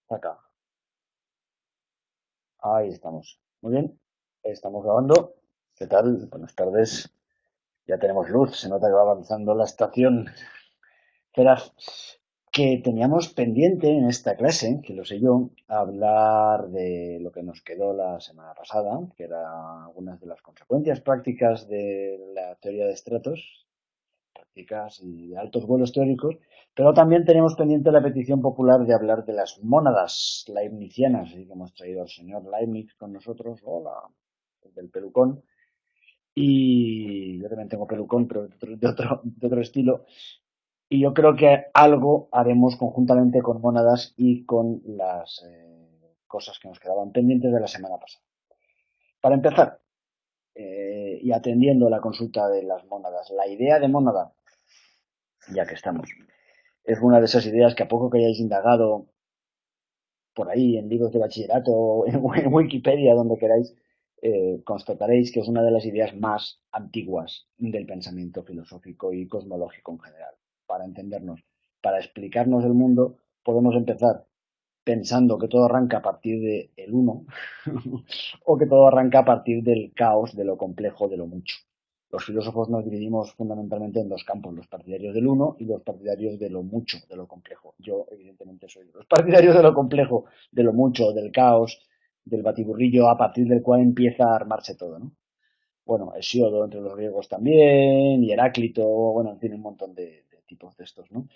Acá. Ahí estamos. Muy bien. Estamos grabando. ¿Qué tal? Buenas tardes. Ya tenemos luz. Se nota que va avanzando la estación. Verás que teníamos pendiente en esta clase, que lo sé yo, hablar de lo que nos quedó la semana pasada, que eran algunas de las consecuencias prácticas de la teoría de estratos, prácticas y de altos vuelos teóricos, pero también tenemos pendiente la petición popular de hablar de las mónadas leibnizianas, así que hemos traído al señor Leibniz con nosotros, hola, del pelucón, y yo también tengo pelucón, pero de otro estilo, y yo creo que algo haremos conjuntamente con mónadas y con las cosas que nos quedaban pendientes de la semana pasada. Para empezar, y atendiendo la consulta de las mónadas, la idea de mónada, ya que estamos, es una de esas ideas que a poco que hayáis indagado por ahí en libros de bachillerato, en Wikipedia, donde queráis, constataréis que es una de las ideas más antiguas del pensamiento filosófico y cosmológico en general. Para entendernos, para explicarnos el mundo, podemos empezar pensando que todo arranca a partir del uno o que todo arranca a partir del caos, de lo complejo, de lo mucho. Los filósofos nos dividimos fundamentalmente en dos campos, los partidarios del uno y los partidarios de lo mucho, de lo complejo. Yo, evidentemente, soy de los partidarios de lo complejo, de lo mucho, del caos, del batiburrillo a partir del cual empieza a armarse todo, ¿no? Bueno, Hesíodo entre los griegos también, y Heráclito, bueno, en fin, un montón de tipos de estos, ¿no?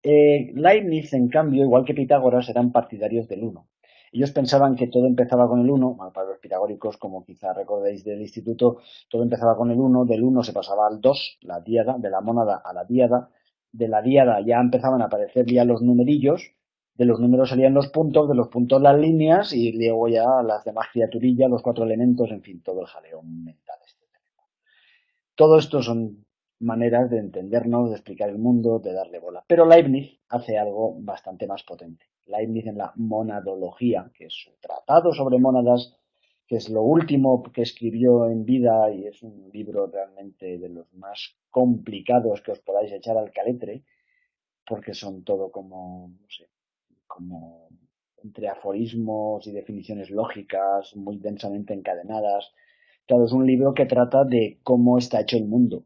Leibniz, en cambio, igual que Pitágoras, eran partidarios del uno. Ellos pensaban que todo empezaba con el uno, bueno, para los pitagóricos, como quizá recordéis del instituto, todo empezaba con el uno, del uno se pasaba al 2, la díada, de la mónada a la díada, de la díada ya empezaban a aparecer ya los numerillos, de los números salían los puntos, de los puntos las líneas, y luego ya las demás criaturillas, los cuatro elementos, en fin, todo el jaleo mental este. Todo esto son maneras de entendernos, de explicar el mundo, de darle bola. Pero Leibniz hace algo bastante más potente. Leibniz en la monadología, que es su tratado sobre mónadas, que es lo último que escribió en vida y es un libro realmente de los más complicados que os podáis echar al caletre, porque son todo como, no sé, como entre aforismos y definiciones lógicas muy densamente encadenadas. Claro, es un libro que trata de cómo está hecho el mundo,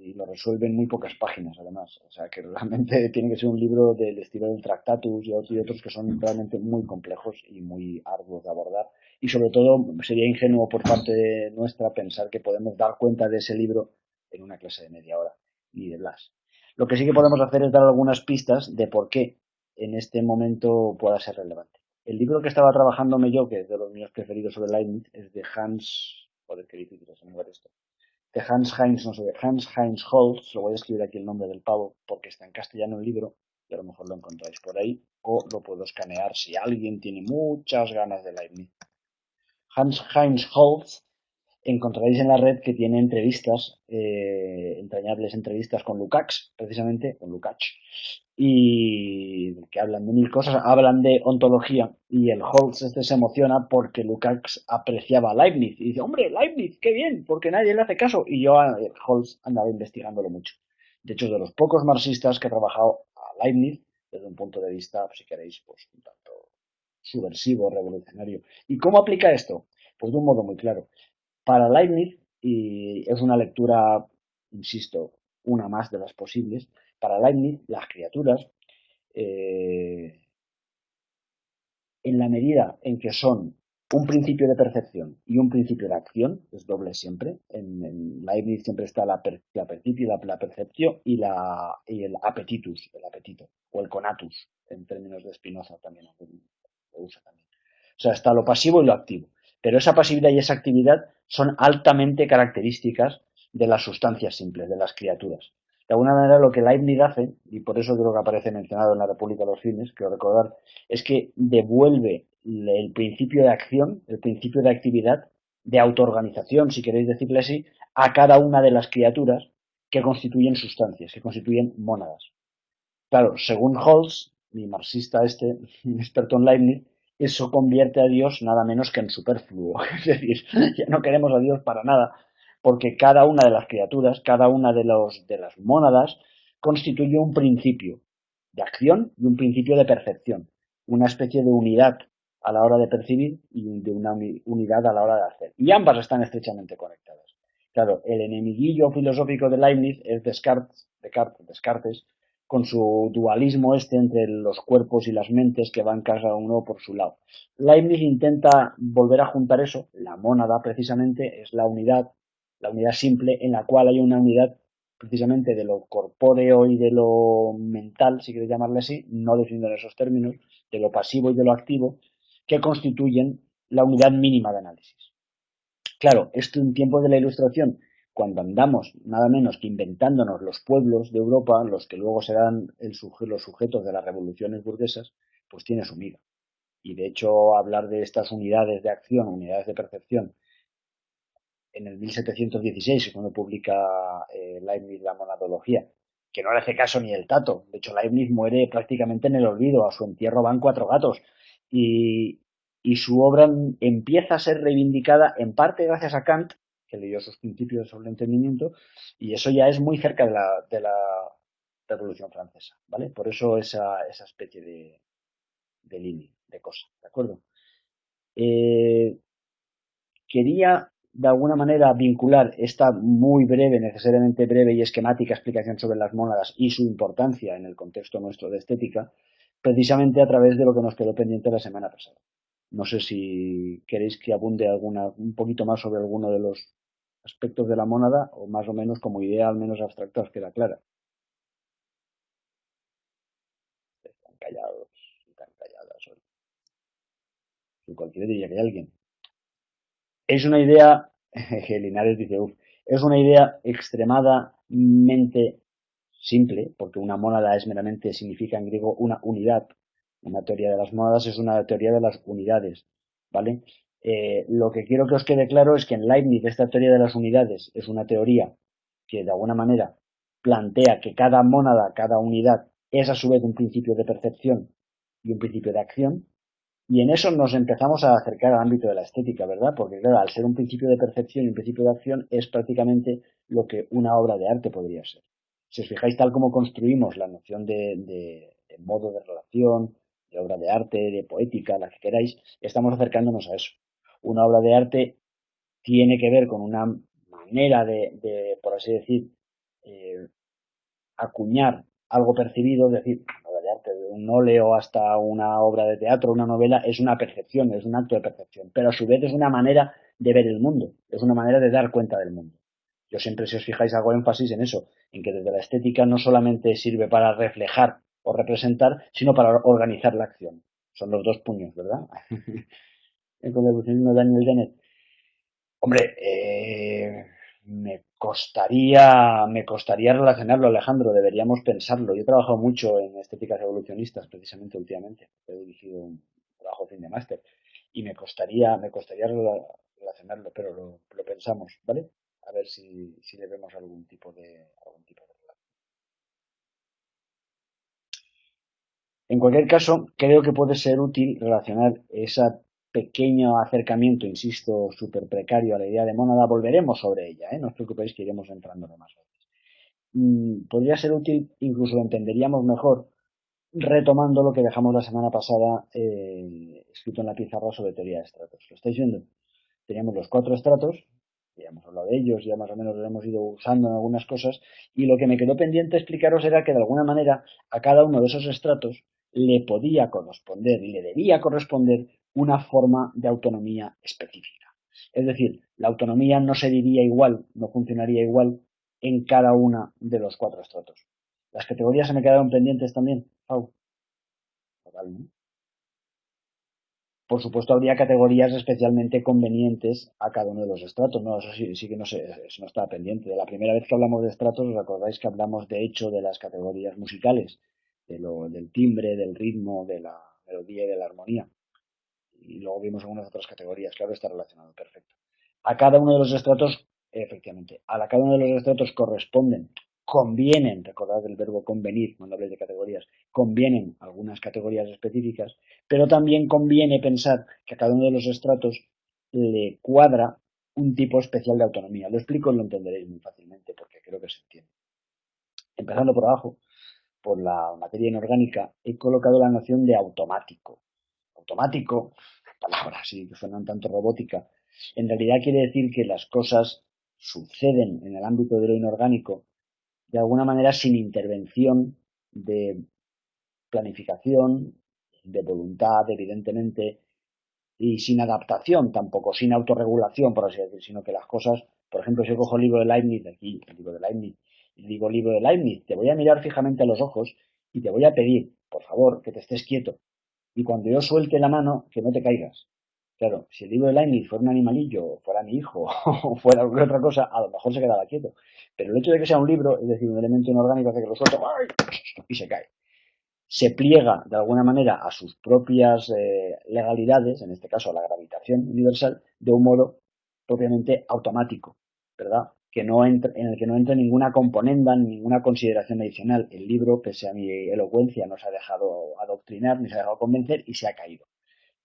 y lo resuelve en muy pocas páginas, además. O sea, que realmente tiene que ser un libro del estilo del Tractatus y otros que son realmente muy complejos y muy arduos de abordar. Y sobre todo, sería ingenuo por parte de nuestra pensar que podemos dar cuenta de ese libro en una clase de media hora, ni de Blas. Lo que sí que podemos hacer es dar algunas pistas de por qué en este momento pueda ser relevante. El libro que estaba trabajándome yo, que es de los míos preferidos sobre Leibniz, es de Hans, joder, qué difícil es nombrar esto, de Hans Heinz, no sé, de Hans Heinz Holz, lo voy a escribir aquí el nombre del pavo porque está en castellano el libro y a lo mejor lo encontráis por ahí o lo puedo escanear si alguien tiene muchas ganas de Leibniz. Hans Heinz Holz encontraréis en la red que tiene entrevistas, entrañables entrevistas con Lukács, precisamente, con Lukács, y que hablan de mil cosas, hablan de ontología, y el Holtz este se emociona porque Lukács apreciaba a Leibniz, y dice, hombre, Leibniz, qué bien, porque nadie le hace caso, y yo, Holtz, andaba investigándolo mucho. De hecho, de los pocos marxistas que ha trabajado a Leibniz, desde un punto de vista, si queréis, pues un tanto subversivo, revolucionario. ¿Y cómo aplica esto? Pues de un modo muy claro. Para Leibniz, y es una lectura, insisto, una más de las posibles, para Leibniz las criaturas, eh, en la medida en que son un principio de percepción y un principio de acción, es doble siempre, en Leibniz siempre está la percipio, la percepción y el appetitus, el apetito, o el conatus, en términos de Spinoza también lo usa también. O sea, está lo pasivo y lo activo. Pero esa pasividad y esa actividad son altamente características de las sustancias simples, de las criaturas. De alguna manera lo que Leibniz hace, y por eso creo que aparece mencionado en la República de los Fines, quiero recordar, es que devuelve el principio de acción, el principio de actividad, de autoorganización, si queréis decirle así, a cada una de las criaturas que constituyen sustancias, que constituyen mónadas. Claro, según Holtz, mi marxista este, experto en Leibniz, eso convierte a Dios nada menos que en superfluo. Es decir, ya no queremos a Dios para nada, porque cada una de las criaturas, cada una de las mónadas, constituye un principio de acción y un principio de percepción. una especie de unidad a la hora de percibir y de una unidad a la hora de hacer. Y ambas están estrechamente conectadas. Claro, el enemiguillo filosófico de Leibniz es Descartes, con su dualismo entre los cuerpos y las mentes que van cada uno por su lado. Leibniz intenta volver a juntar eso. La mónada, precisamente, es la unidad simple, en la cual hay una unidad precisamente de lo corpóreo y de lo mental, si quieres llamarle así, no definiendo en esos términos, de lo pasivo y de lo activo, que constituyen la unidad mínima de análisis. Claro, esto en tiempos de la Ilustración, cuando andamos nada menos que inventándonos los pueblos de Europa, los que luego serán los sujetos de las revoluciones burguesas, pues tiene su miga. Y de hecho, hablar de estas unidades de acción, unidades de percepción, en el 1716, cuando publica Leibniz la monadología, que no le hace caso ni el tato. De hecho, Leibniz muere prácticamente en el olvido. A su entierro van 4 gatos. Y, y su obra empieza a ser reivindicada en parte gracias a Kant, que leyó sus principios sobre el entendimiento, y eso ya es muy cerca de la Revolución Francesa, ¿vale? Por eso esa especie de línea, de cosa, ¿de acuerdo? Eh, Quería de alguna manera vincular esta muy breve, necesariamente breve y esquemática explicación sobre las mónadas y su importancia en el contexto nuestro de estética, precisamente a través de lo que nos quedó pendiente la semana pasada. No sé si queréis que abunde un poquito más sobre alguno de los aspectos de la mónada, o más o menos como idea, al menos abstracta, os queda clara. Están callados, están calladas. Si cualquiera diría que hay alguien. Es una idea, que Linares dice, uff, es una idea extremadamente simple, porque una mónada es meramente, significa en griego una unidad. Una teoría de las mónadas es una teoría de las unidades, ¿vale? Lo que quiero que os quede claro es que en Leibniz esta teoría de las unidades es una teoría que de alguna manera plantea que cada mónada, cada unidad, es a su vez un principio de percepción y un principio de acción, y en eso nos empezamos a acercar al ámbito de la estética, ¿verdad? Porque claro, al ser un principio de percepción y un principio de acción es prácticamente lo que una obra de arte podría ser. Si os fijáis tal como construimos la noción de modo de relación, de obra de arte, de poética, la que queráis, estamos acercándonos a eso. Una obra de arte tiene que ver con una manera por así decir, eh, acuñar algo percibido, es decir, de arte, de un óleo hasta una obra de teatro, una novela, es una percepción, es un acto de percepción, pero a su vez es una manera de ver el mundo, es una manera de dar cuenta del mundo. Yo siempre, si os fijáis, hago énfasis en eso, en que desde la estética no solamente sirve para reflejar o representar, sino para organizar la acción. Son los dos puños, ¿verdad? Con el de Daniel Dennett. Hombre, me costaría relacionarlo, Alejandro, deberíamos pensarlo. Yo he trabajado mucho en estéticas evolucionistas, precisamente últimamente. He dirigido un trabajo fin de máster y me costaría relacionarlo, pero lo pensamos, ¿vale? A ver si le vemos algún tipo de relación. En cualquier caso, creo que puede ser útil relacionar ese pequeño acercamiento, insisto, súper precario a la idea de mónada. Volveremos sobre ella, ¿eh? No os preocupéis que iremos entrando más veces. Podría ser útil, incluso lo entenderíamos mejor, retomando lo que dejamos la semana pasada escrito en la pizarra sobre teoría de estratos. ¿Lo estáis viendo? Teníamos los 4 estratos, ya hemos hablado de ellos, ya más o menos los hemos ido usando en algunas cosas, y lo que me quedó pendiente explicaros era que de alguna manera a cada uno de esos estratos le podía corresponder y le debía corresponder una forma de autonomía específica. Es decir, la autonomía no se diría igual, no funcionaría igual en cada una de los 4 estratos. Las categorías se me quedaron pendientes también. Pau. Total, ¿no? Por supuesto, habría categorías especialmente convenientes a cada uno de los estratos, ¿no? Eso sí, sí que no sé, eso no estaba pendiente. De la primera vez que hablamos de estratos, os acordáis que hablamos de hecho de las categorías musicales, del timbre, del ritmo, de la melodía y de la armonía. Y luego vimos algunas otras categorías, claro, está relacionado, perfecto. A cada uno de los estratos, efectivamente, cada uno de los estratos convienen, recordad el verbo convenir cuando habléis de categorías, convienen algunas categorías específicas, pero también conviene pensar que a cada uno de los estratos le cuadra un tipo especial de autonomía. Lo explico y lo entenderéis muy fácilmente porque creo que se entiende. Empezando por abajo, por la materia inorgánica, he colocado la noción de automático. automático, palabras así que suenan tanto robótica, en realidad quiere decir que las cosas suceden en el ámbito de lo inorgánico de alguna manera sin intervención de planificación, de voluntad, evidentemente, y sin adaptación tampoco, sin autorregulación, por así decir, sino que las cosas, por ejemplo, si yo cojo el libro de Leibniz, aquí, el libro de Leibniz, y digo libro de Leibniz, te voy a mirar fijamente a los ojos y te voy a pedir, por favor, que te estés quieto. Y cuando yo suelte la mano, que no te caigas. Claro, si el libro de Leibniz fuera un animalillo, o fuera mi hijo, o fuera cualquier otra cosa, a lo mejor se quedaba quieto. Pero el hecho de que sea un libro, es decir, un elemento inorgánico, hace que lo suelto ¡ay! Y se cae. Se pliega de alguna manera a sus propias legalidades, en este caso a la gravitación universal, de un modo propiamente automático, ¿verdad? Que no entre, en el que no entre ninguna componenda, ninguna consideración adicional. El libro, pese a mi elocuencia, no se ha dejado adoctrinar, ni se ha dejado convencer y se ha caído.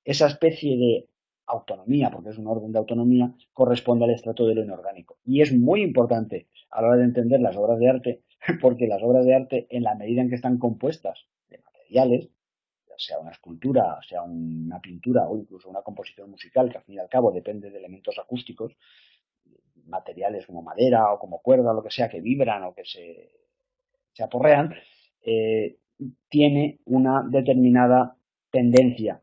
Esa especie de autonomía, porque es un orden de autonomía, corresponde al estrato de lo inorgánico. Y es muy importante a la hora de entender las obras de arte, porque las obras de arte, en la medida en que están compuestas de materiales, ya sea una escultura, sea una pintura o incluso una composición musical, que al fin y al cabo depende de elementos acústicos, materiales como madera o como cuerda, o lo que sea, que vibran o que se aporrean, eh, tiene una determinada tendencia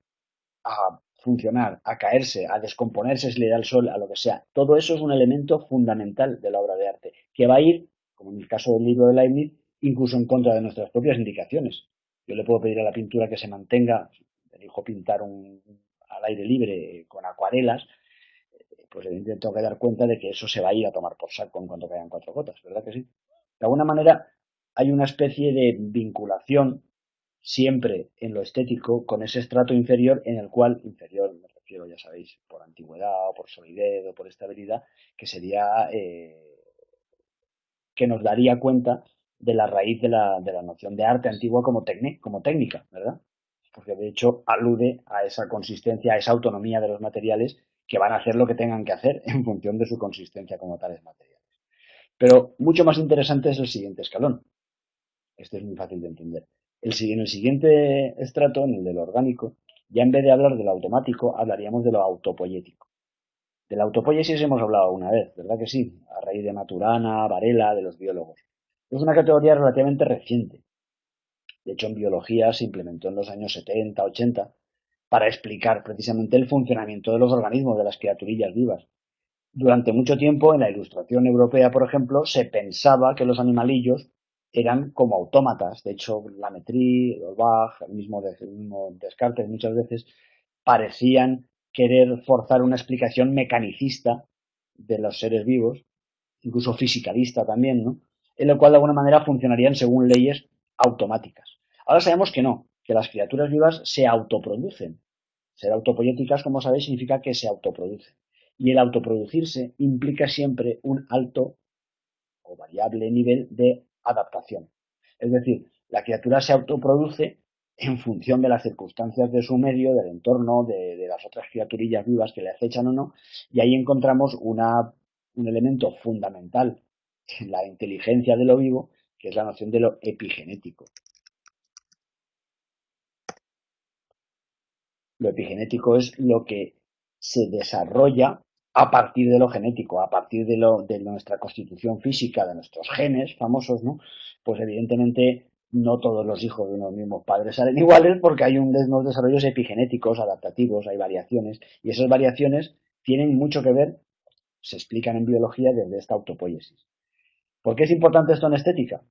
a funcionar, a caerse, a descomponerse si le da el sol, a lo que sea. Todo eso es un elemento fundamental de la obra de arte, que va a ir, como en el caso del libro de Leibniz, incluso en contra de nuestras propias indicaciones. Yo le puedo pedir a la pintura que se mantenga, elijo pintar al aire libre con acuarelas, pues evidentemente tengo que dar cuenta de que eso se va a ir a tomar por saco en cuanto caigan cuatro gotas, ¿verdad que sí? De alguna manera hay una especie de vinculación siempre en lo estético con ese estrato inferior en el cual, inferior me refiero, ya sabéis, por antigüedad o por solidez o por estabilidad, que sería, que nos daría cuenta de la raíz de la noción de arte antigua como técnica, ¿verdad? Porque de hecho alude a esa consistencia, a esa autonomía de los materiales que van a hacer lo que tengan que hacer en función de su consistencia como tales materiales. Pero mucho más interesante es el siguiente escalón. Este es muy fácil de entender. En el siguiente estrato, en el de lo orgánico, ya en vez de hablar de lo automático, hablaríamos de lo autopoyético. De la autopoiesis hemos hablado una vez, ¿verdad que sí? A raíz de Maturana, Varela, de los biólogos. Es una categoría relativamente reciente. De hecho, en biología se implementó en los años 70, 80, para explicar precisamente el funcionamiento de los organismos, de las criaturillas vivas. Durante mucho tiempo, en la Ilustración europea, por ejemplo, se pensaba que los animalillos eran como autómatas. De hecho, Lametrie, Holbach, el mismo Descartes muchas veces parecían querer forzar una explicación mecanicista de los seres vivos, incluso fisicalista también, ¿no? En lo cual de alguna manera funcionarían según leyes automáticas. Ahora sabemos que no, que las criaturas vivas se autoproducen. Ser autopoyéticas, como sabéis, significa que se autoproducen. Y el autoproducirse implica siempre un alto o variable nivel de adaptación. Es decir, la criatura se autoproduce en función de las circunstancias de su medio, del entorno, de las otras criaturillas vivas que le acechan o no, y ahí encontramos un elemento fundamental en la inteligencia de lo vivo, que es la noción de lo epigenético. Lo epigenético es lo que se desarrolla a partir de lo genético, a partir de nuestra constitución física, de nuestros genes famosos, ¿no? Pues evidentemente no todos los hijos de unos mismos padres salen iguales porque hay unos desarrollos epigenéticos, adaptativos, hay variaciones, y esas variaciones tienen mucho que ver, se explican en biología desde esta autopoiesis. ¿Por qué es importante esto en estética?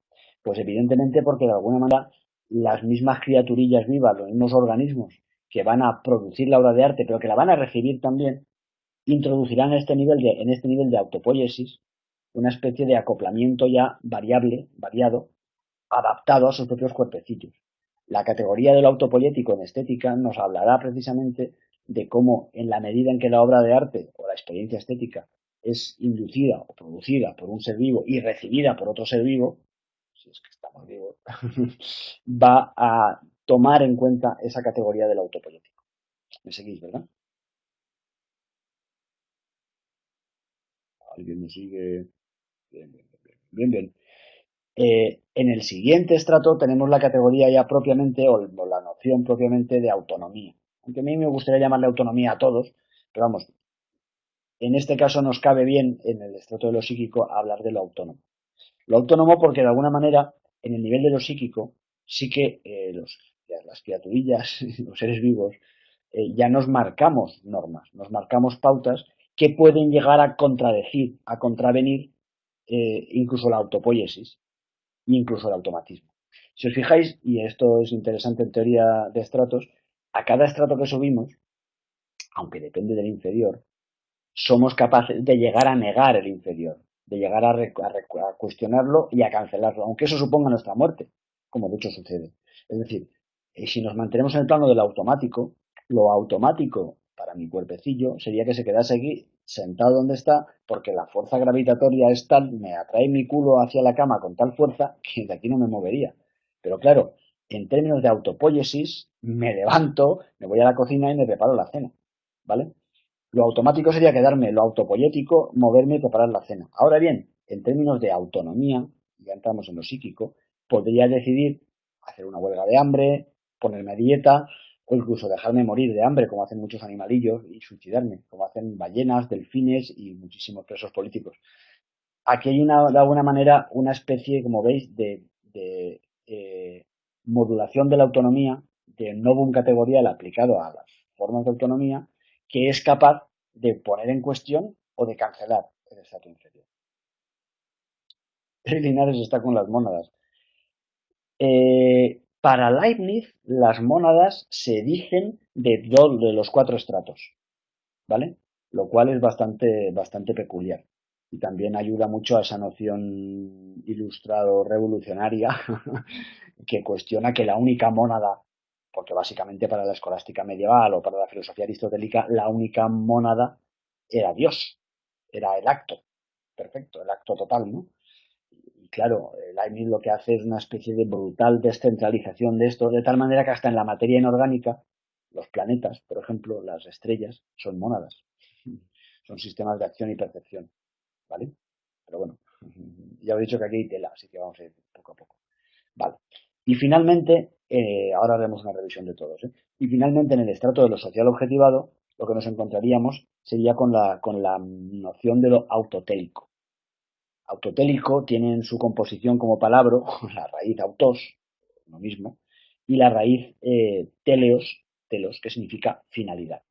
Pues evidentemente porque de alguna manera las mismas criaturillas vivas, los mismos organismos que van a producir la obra de arte, pero que la van a recibir también, introducirán en este nivel de autopoiesis una especie de acoplamiento ya variable, variado, adaptado a sus propios cuerpecillos. La categoría de lo autopoético en estética nos hablará precisamente de cómo, en la medida en que la obra de arte o la experiencia estética es inducida o producida por un ser vivo y recibida por otro ser vivo, si es que estamos vivos, va a tomar en cuenta esa categoría del autopoético. ¿Me seguís, verdad? ¿Alguien me sigue? Bien, bien, bien. Bien, bien. En el siguiente estrato tenemos la categoría ya propiamente, o la noción propiamente de autonomía. aunque a mí me gustaría llamarle autonomía a todos, pero vamos, en este caso nos cabe bien en el estrato de lo psíquico hablar de lo autónomo. Lo autónomo porque de alguna manera en el nivel de lo psíquico sí que las criaturillas, los seres vivos, ya nos marcamos normas, nos marcamos pautas que pueden llegar a contradecir, a contravenir incluso la autopoiesis e incluso el automatismo. Si os fijáis, y esto es interesante en teoría de estratos, a cada estrato que subimos, aunque depende del inferior, somos capaces de llegar a negar el inferior, de llegar a cuestionarlo y a cancelarlo, aunque eso suponga nuestra muerte, como de hecho sucede. Es decir, si nos mantenemos en el plano del automático, lo automático para mi cuerpecillo sería que se quedase aquí sentado donde está, porque la fuerza gravitatoria es tal, me atrae mi culo hacia la cama con tal fuerza que de aquí no me movería. Pero claro, en términos de autopoiesis, me levanto, me voy a la cocina y me preparo la cena, ¿vale? Lo automático sería quedarme, lo autopoyético, moverme y preparar la cena. Ahora bien, en términos de autonomía, ya entramos en lo psíquico, podría decidir hacer una huelga de hambre, ponerme a dieta o incluso dejarme morir de hambre, como hacen muchos animalillos, y suicidarme, como hacen ballenas, delfines y muchísimos presos políticos. Aquí hay de alguna manera una especie, como veis, de modulación de la autonomía, de novum categorial aplicado a las formas de autonomía, que es capaz de poner en cuestión o de cancelar el estatus inferior. Linares está con las mónadas. Para Leibniz, las mónadas se erigen de los cuatro estratos, ¿vale? Lo cual es bastante peculiar. Y también ayuda mucho a esa noción ilustrado revolucionaria que cuestiona que la única mónada, porque básicamente para la escolástica medieval o para la filosofía aristotélica, la única mónada era Dios, era el acto perfecto, el acto total, ¿no? Y claro, Leibniz lo que hace es una especie de brutal descentralización de esto, de tal manera que hasta en la materia inorgánica, los planetas, por ejemplo, las estrellas, son mónadas. Son sistemas de acción y percepción, ¿vale? Pero bueno, ya os he dicho que aquí hay tela, así que vamos a ir poco a poco. Vale. Y finalmente, ahora haremos una revisión de todos, ¿eh? Y finalmente, en el estrato de lo social objetivado, lo que nos encontraríamos sería con la noción de lo autotélico. Autotélico tiene en su composición como palabra la raíz autos, lo mismo, y la raíz telos, que significa finalidad.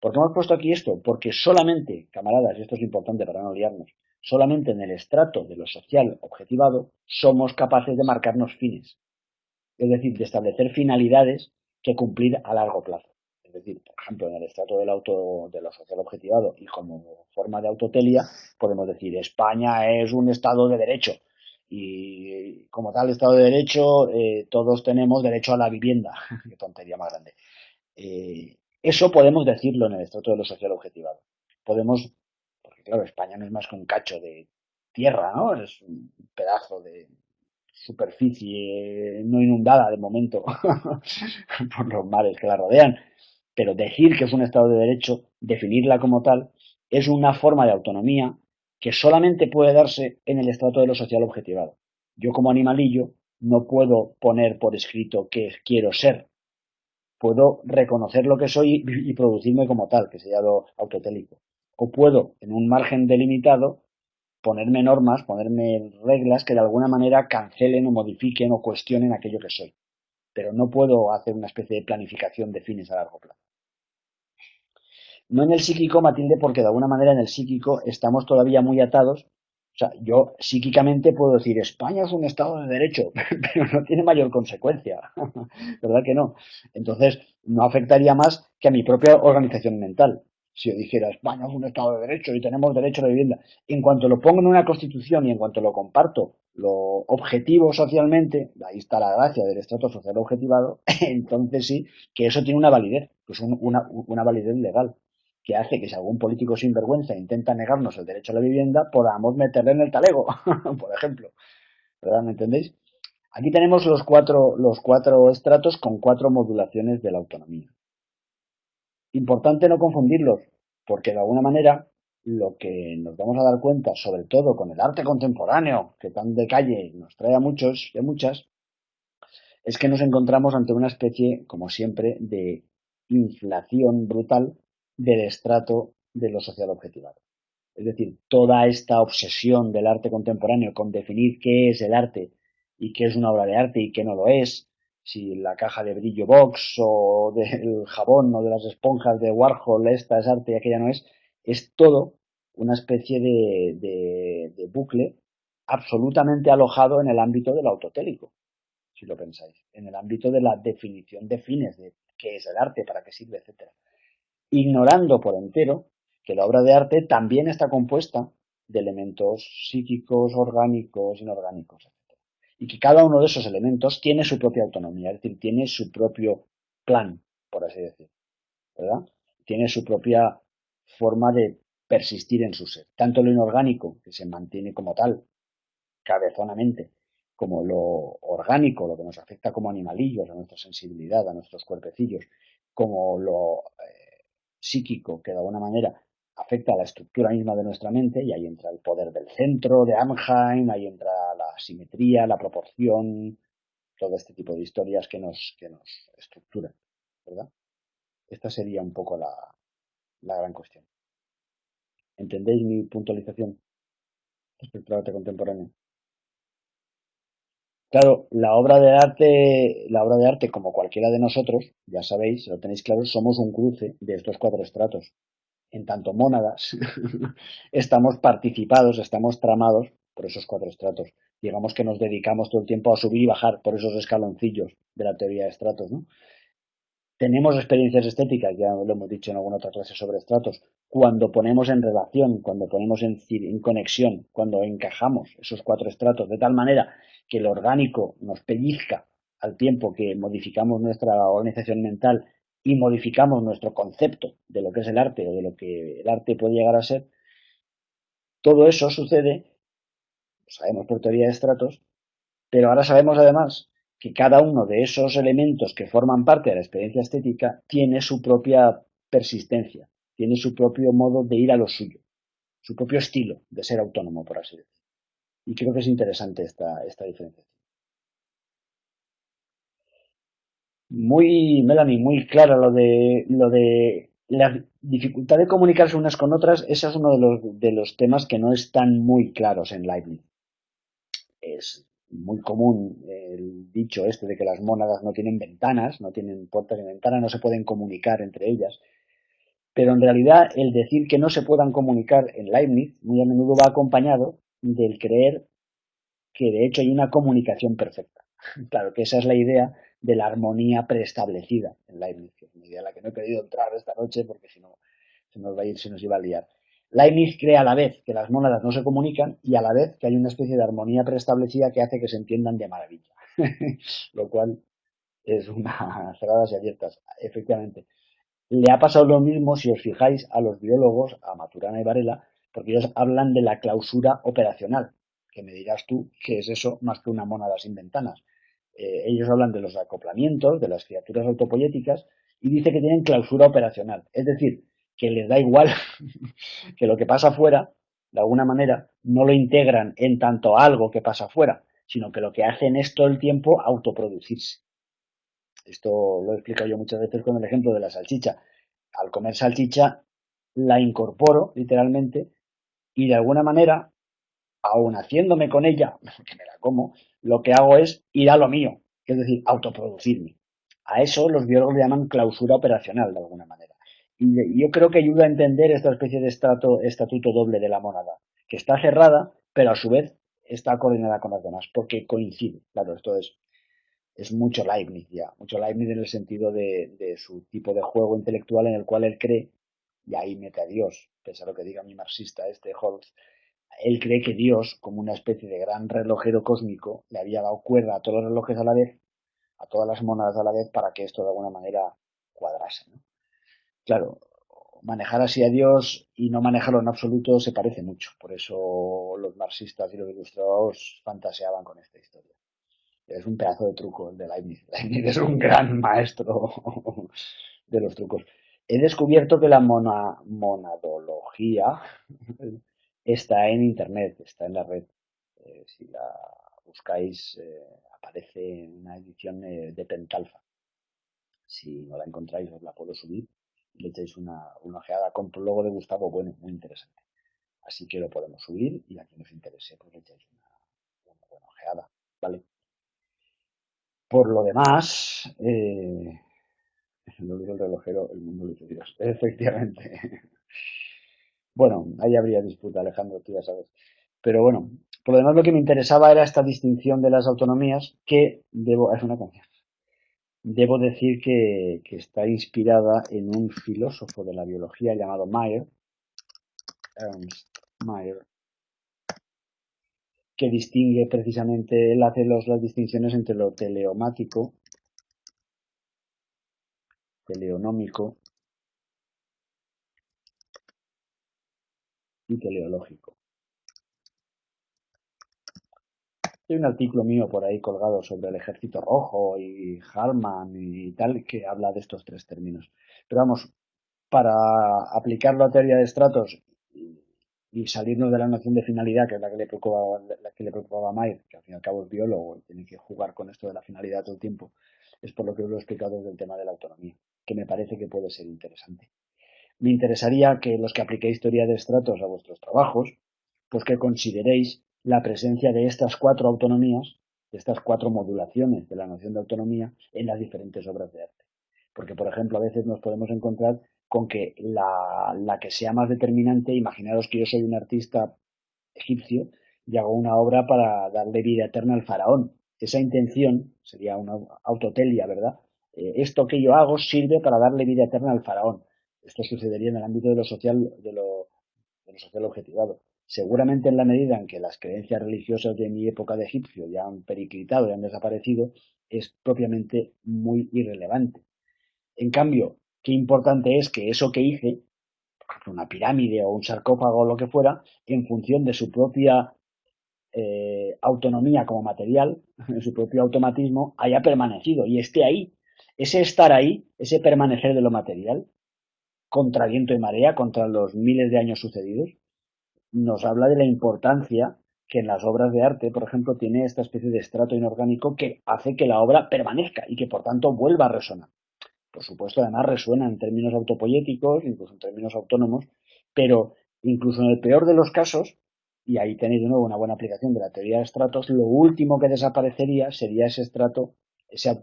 ¿Por qué hemos puesto aquí esto? Porque solamente, camaradas, y esto es importante para no liarnos, solamente en el estrato de lo social objetivado somos capaces de marcarnos fines, es decir, de establecer finalidades que cumplir a largo plazo. Es decir, por ejemplo, en el estrato de lo social objetivado y como forma de autotelia, podemos decir España es un Estado de Derecho y como tal Estado de Derecho todos tenemos derecho a la vivienda. Qué tontería más grande. Eso podemos decirlo en el estrato de lo social objetivado. Podemos, porque claro, España no es más que un cacho de tierra, ¿no? Es un pedazo de superficie no inundada de momento por los mares que la rodean. Pero decir que es un Estado de Derecho, definirla como tal, es una forma de autonomía que solamente puede darse en el estrato de lo social objetivado. Yo como animalillo no puedo poner por escrito que quiero ser, puedo reconocer lo que soy y producirme como tal, que sería lo autotélico. O puedo, en un margen delimitado, ponerme normas, ponerme reglas que de alguna manera cancelen o modifiquen o cuestionen aquello que soy. Pero no puedo hacer una especie de planificación de fines a largo plazo. No en el psíquico, Matilde, porque de alguna manera en el psíquico estamos todavía muy atados. O sea, yo psíquicamente puedo decir España es un Estado de Derecho, pero no tiene mayor consecuencia. ¿Verdad que no? Entonces, no afectaría más que a mi propia organización mental. Si yo dijera España es un Estado de Derecho y tenemos derecho a la vivienda, en cuanto lo pongo en una constitución y en cuanto lo comparto, lo objetivo socialmente, ahí está la gracia del estrato social objetivado, entonces sí, que eso tiene una validez, pues una validez legal que hace que si algún político sinvergüenza intenta negarnos el derecho a la vivienda, podamos meterle en el talego, por ejemplo. ¿Verdad? ¿Me entendéis? Aquí tenemos los cuatro estratos con cuatro modulaciones de la autonomía. Importante no confundirlos, porque de alguna manera lo que nos vamos a dar cuenta, sobre todo con el arte contemporáneo, que tan de calle nos trae a muchos y a muchas, es que nos encontramos ante una especie, como siempre, de inflación brutal del estrato de lo social objetivado. Es decir, toda esta obsesión del arte contemporáneo con definir qué es el arte y qué es una obra de arte y qué no lo es, si la caja de brillo box o del jabón o de las esponjas de Warhol, esta es arte y aquella no es todo una especie de bucle absolutamente alojado en el ámbito del autotélico, si lo pensáis, en el ámbito de la definición de fines, de qué es el arte, para qué sirve, etcétera, ignorando por entero que la obra de arte también está compuesta de elementos psíquicos, orgánicos, inorgánicos, etc. Y que cada uno de esos elementos tiene su propia autonomía, es decir, tiene su propio plan, por así decir, ¿verdad? Tiene su propia forma de persistir en su ser. Tanto lo inorgánico, que se mantiene como tal, cabezonamente, como lo orgánico, lo que nos afecta como animalillos, a nuestra sensibilidad, a nuestros cuerpecillos, como lo psíquico, que de alguna manera afecta a la estructura misma de nuestra mente, y ahí entra el poder del centro de Amheim, ahí entra la simetría, la proporción, todo este tipo de historias que nos estructuran, ¿verdad? Esta sería un poco la gran cuestión. ¿Entendéis mi puntualización respecto al arte contemporáneo? Claro, la obra de arte, como cualquiera de nosotros, ya sabéis, si lo tenéis claro, somos un cruce de estos cuatro estratos. En tanto mónadas, estamos participados, estamos tramados por esos cuatro estratos. Digamos que nos dedicamos todo el tiempo a subir y bajar por esos escaloncillos de la teoría de estratos, ¿no? Tenemos experiencias estéticas, ya lo hemos dicho en alguna otra clase sobre estratos, cuando ponemos en relación, cuando ponemos en conexión, cuando encajamos esos cuatro estratos de tal manera que el orgánico nos pellizca al tiempo que modificamos nuestra organización mental y modificamos nuestro concepto de lo que es el arte o de lo que el arte puede llegar a ser, todo eso sucede, lo sabemos por teoría de estratos, pero ahora sabemos además que cada uno de esos elementos que forman parte de la experiencia estética tiene su propia persistencia, tiene su propio modo de ir a lo suyo, su propio estilo de ser autónomo, por así decirlo. Y creo que es interesante esta diferencia. Muy, Melanie, muy claro lo de la dificultad de comunicarse unas con otras. Ese es uno de los temas que no están muy claros en Leibniz. Es muy común el dicho este de que las mónadas no tienen ventanas, no tienen puertas ni ventanas, no se pueden comunicar entre ellas. Pero en realidad el decir que no se puedan comunicar en Leibniz muy a menudo va acompañado del creer que de hecho hay una comunicación perfecta. Claro que esa es la idea de la armonía preestablecida en Leibniz, que es una idea a la que no he querido entrar esta noche porque si no se nos va a ir, se nos iba a liar. Leibniz cree a la vez que las mónadas no se comunican y a la vez que hay una especie de armonía preestablecida que hace que se entiendan de maravilla. Lo cual es una cerradas y abiertas, efectivamente. Le ha pasado lo mismo, si os fijáis, a los biólogos, a Maturana y Varela, porque ellos hablan de la clausura operacional, que me dirás tú qué es eso más que una mónada sin ventanas. Ellos hablan de los acoplamientos, de las criaturas autopoyéticas, y dice que tienen clausura operacional. Es decir, que les da igual que lo que pasa afuera, de alguna manera, no lo integran en tanto a algo que pasa afuera, sino que lo que hacen es todo el tiempo autoproducirse. Esto lo he explicado yo muchas veces con el ejemplo de la salchicha. Al comer salchicha, la incorporo literalmente y de alguna manera, aun haciéndome con ella, que me la como, lo que hago es ir a lo mío, es decir, autoproducirme. A eso los biólogos le llaman clausura operacional de alguna manera. Y yo creo que ayuda a entender esta especie de estatuto doble de la mónada, que está cerrada, pero a su vez está coordinada con las demás, porque coincide. Claro, esto es mucho Leibniz ya, mucho Leibniz en el sentido de su tipo de juego intelectual en el cual él cree, y ahí mete a Dios, pese a lo que diga mi marxista este Holz, él cree que Dios, como una especie de gran relojero cósmico, le había dado cuerda a todos los relojes a la vez, a todas las monedas a la vez, para que esto de alguna manera cuadrase, ¿no? Claro, manejar así a Dios y no manejarlo en absoluto se parece mucho, por eso los marxistas y los ilustrados fantaseaban con esta historia. Es un pedazo de truco el de Leibniz. Leibniz es un gran maestro de los trucos. He descubierto que la monadología está en internet, está en la red. Si la buscáis, aparece en una edición de Pentalfa. Si no la encontráis, os la puedo subir y le echáis una ojeada con prólogo de Gustavo Bueno, muy interesante. Así que lo podemos subir y a quien os interese, pues le echáis una buena ojeada. ¿Vale? Por lo demás, lo dijo el relojero, el mundo lo hizo Dios. Efectivamente. Bueno, ahí habría disputa, Alejandro, tú ya sabes. Pero bueno, por lo demás lo que me interesaba era esta distinción de las autonomías que es una canción. Debo decir que está inspirada en un filósofo de la biología llamado Mayer, Ernst Mayr, que distingue precisamente, él hace las distinciones entre lo teleomático, teleonómico y teleológico. Hay un artículo mío por ahí colgado sobre el Ejército Rojo y Harman y tal que habla de estos tres términos. Pero vamos, para aplicar la teoría de estratos y salirnos de la noción de finalidad, que es la que le preocupaba a Mayer, que al fin y al cabo es biólogo y tiene que jugar con esto de la finalidad todo el tiempo, es por lo que os lo he explicado desde el tema de la autonomía, que me parece que puede ser interesante. Me interesaría que los que apliquéis teoría de estratos a vuestros trabajos, pues que consideréis la presencia de estas cuatro autonomías, de estas cuatro modulaciones de la noción de autonomía en las diferentes obras de arte. Porque, por ejemplo, a veces nos podemos encontrar con que la que sea más determinante, imaginaros que yo soy un artista egipcio y hago una obra para darle vida eterna al faraón. Esa intención sería una autotelia, ¿verdad? Esto que yo hago sirve para darle vida eterna al faraón. Esto sucedería en el ámbito de lo social, de lo social objetivado. Seguramente en la medida en que las creencias religiosas de mi época de egipcio ya han periclitado y han desaparecido, es propiamente muy irrelevante. En cambio, qué importante es que eso que hice, por ejemplo, una pirámide o un sarcófago o lo que fuera, en función de su propia autonomía como material, en su propio automatismo, haya permanecido y esté ahí. Ese estar ahí, ese permanecer de lo material, contra viento y marea, contra los miles de años sucedidos, nos habla de la importancia que en las obras de arte, por ejemplo, tiene esta especie de estrato inorgánico que hace que la obra permanezca y que por tanto vuelva a resonar. Por supuesto, además resuena en términos autopoyéticos, incluso en términos autónomos, pero incluso en el peor de los casos, y ahí tenéis de nuevo una buena aplicación de la teoría de estratos, lo último que desaparecería sería ese estrato, esa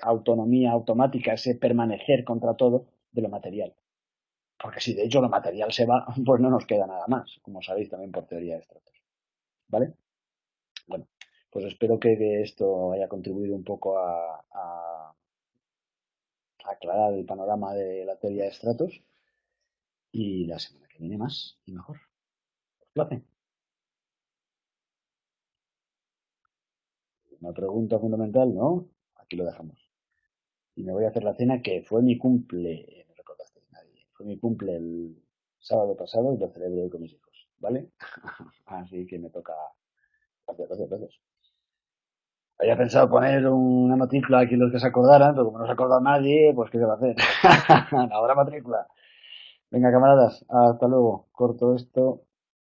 autonomía automática, ese permanecer contra todo de lo material. Porque si de hecho lo material se va, pues no nos queda nada más, como sabéis también por teoría de estratos. ¿Vale? Bueno, pues espero que esto haya contribuido un poco a aclarar el panorama de la teoría de estratos y la semana que viene más y mejor. ¿Os place? Una pregunta fundamental, ¿no? Aquí lo dejamos. Y me voy a hacer la cena que fue mi cumple, no recordaste nadie, fue mi cumple el sábado pasado y lo celebré con mis hijos, ¿vale? Así que me toca. Gracias, gracias, gracias. Había pensado poner una matrícula aquí los que se acordaran, pero como no se acorda nadie, pues ¿qué se va a hacer? Ahora matrícula. Venga, camaradas, hasta luego. Corto esto.